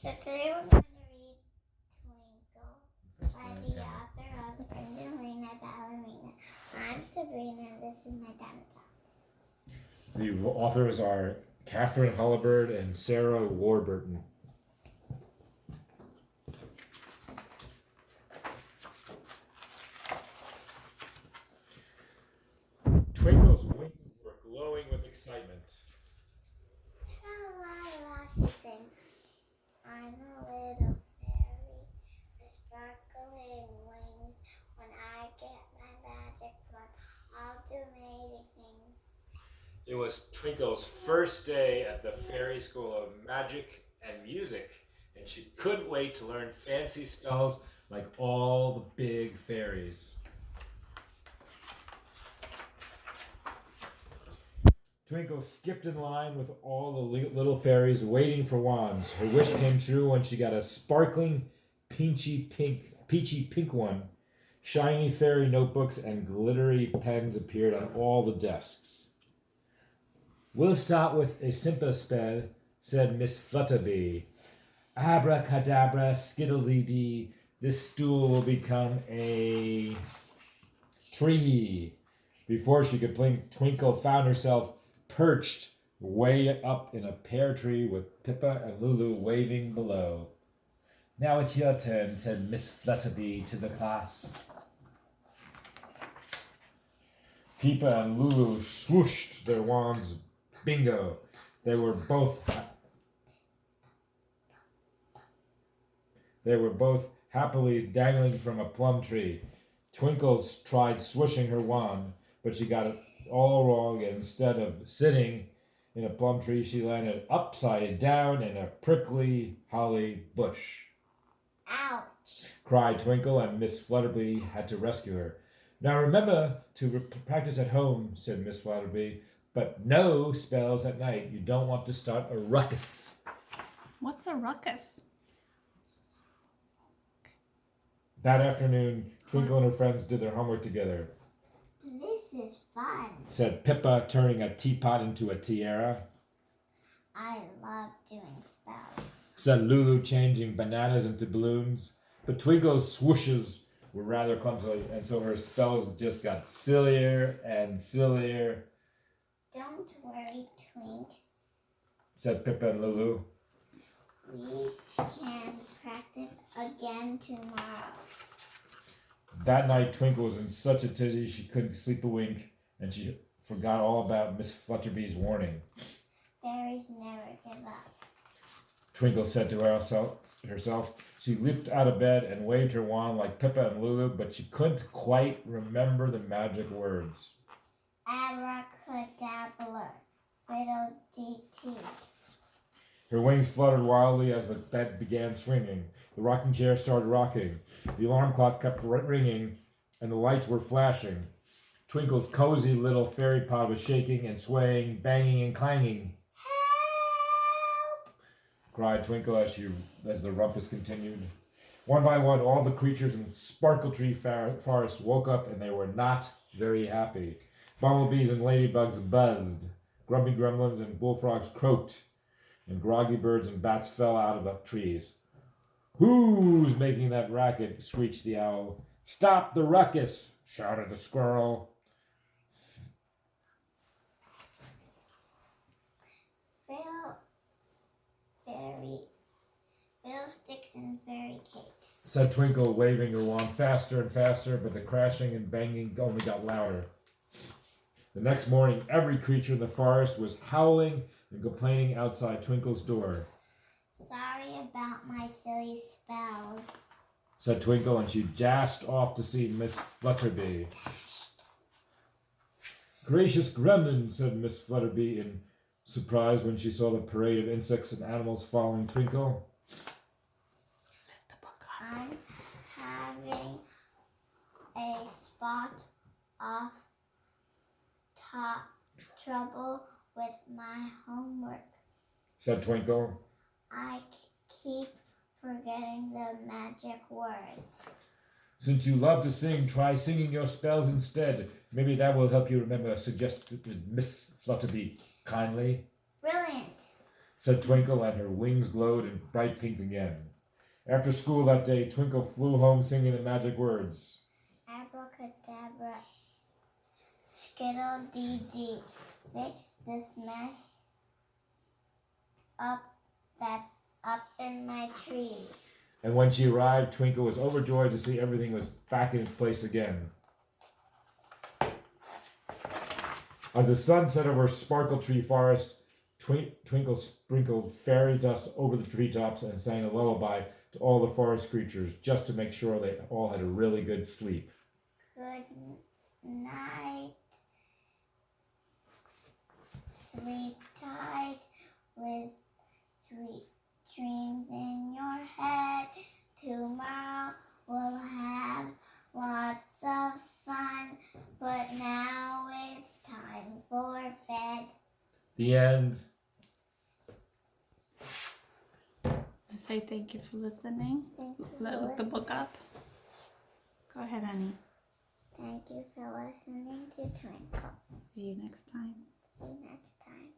So today we're going to read Twinkle by the author of Angelina Ballerina. I'm Sabrina and this is my dinosaur. The authors are Catherine Hullibird and Sarah Warburton. Twinkle's wings were glowing with excitement. Tra-la-la, she sang. I'm a little fairy with sparkling wings. When I get my magic wand, I'll do amazing things. It was Twinkle's first day at the Fairy School of Magic and Music, and she couldn't wait to learn fancy spells like all the big fairies. Twinkle skipped in line with all the little fairies waiting for wands. Her wish came true when she got a sparkling peachy pink one. Shiny fairy notebooks and glittery pens appeared on all the desks. We'll start with a simple spell, said Miss Flutterby. Abracadabra, skiddly-dee, this stool will become a tree. Before she could blink, Twinkle found herself perched way up in a pear tree with Pippa and Lulu waving below. Now it's your turn, said Miss Flutterby to the class. Pippa and Lulu swooshed their wands. Bingo! They were both happily dangling from a plum tree. Twinkle tried swishing her wand, but she got it all wrong, and instead of sitting in a plum tree, she landed upside down in a prickly holly bush. Ouch! Cried Twinkle, and Miss Flutterby had to rescue her. Now remember to practice at home, said Miss Flutterby, but no spells at night. You don't want to start a ruckus. What's a ruckus? That afternoon, Twinkle and her friends did their homework together. This is fun, said Pippa, turning a teapot into a tiara. I love doing spells, said Lulu, changing bananas into balloons. But Twinkle's swooshes were rather clumsy, and so her spells just got sillier and sillier. Don't worry, Twinks, said Pippa and Lulu. We can practice again tomorrow. That night, Twinkle was in such a tizzy she couldn't sleep a wink, and she forgot all about Miss Flutterby's warning. Fairies never give up, Twinkle said to herself. She leaped out of bed and waved her wand like Pippa and Lulu, but she couldn't quite remember the magic words. Abracadabra, fiddle-dee-tee. Her wings fluttered wildly as the bed began swinging. The rocking chair started rocking. The alarm clock kept ringing, and the lights were flashing. Twinkle's cozy little fairy pod was shaking and swaying, banging and clanging. Help! cried Twinkle as the rumpus continued. One by one, all the creatures in Sparkle Tree Forest woke up, and they were not very happy. Bumblebees and ladybugs buzzed. Grumpy gremlins and bullfrogs croaked, and groggy birds and bats fell out of the trees. Who's making that racket? Screeched the owl. Stop the ruckus! Shouted the squirrel. Fiddlesticks and fairy cakes, said Twinkle, waving her wand faster and faster, but the crashing and banging only got louder. The next morning, every creature in the forest was howling and complaining outside Twinkle's door. Sorry about my silly spells, said Twinkle, and she dashed off to see Miss Flutterby. Gracious gremlin, said Miss Flutterby in surprise when she saw the parade of insects and animals following Twinkle. Lift the book up. I'm having a spot of trouble with my homework, said Twinkle. I keep forgetting the magic words. Since you love to sing, try singing your spells instead. Maybe that will help you remember, suggested Miss Flutterby kindly. Brilliant, said Twinkle, and her wings glowed in bright pink again. After school that day, Twinkle flew home singing the magic words. Abracadabra, skittle-dee-dee, fix this mess up that's up in my tree. And when she arrived, Twinkle was overjoyed to see everything was back in its place again. As the sun set over Sparkle Tree Forest, Twinkle sprinkled fairy dust over the treetops and sang a lullaby to all the forest creatures, just to make sure they all had a really good sleep. Good night. Sleep tight with sweet dreams in your head. Tomorrow we'll have lots of fun, but now it's time for bed. The end. I say thank you for listening. Thank you for Look the listening. book up. Go ahead, honey. Thank you for listening to Twinkle. See you next time. See you next time.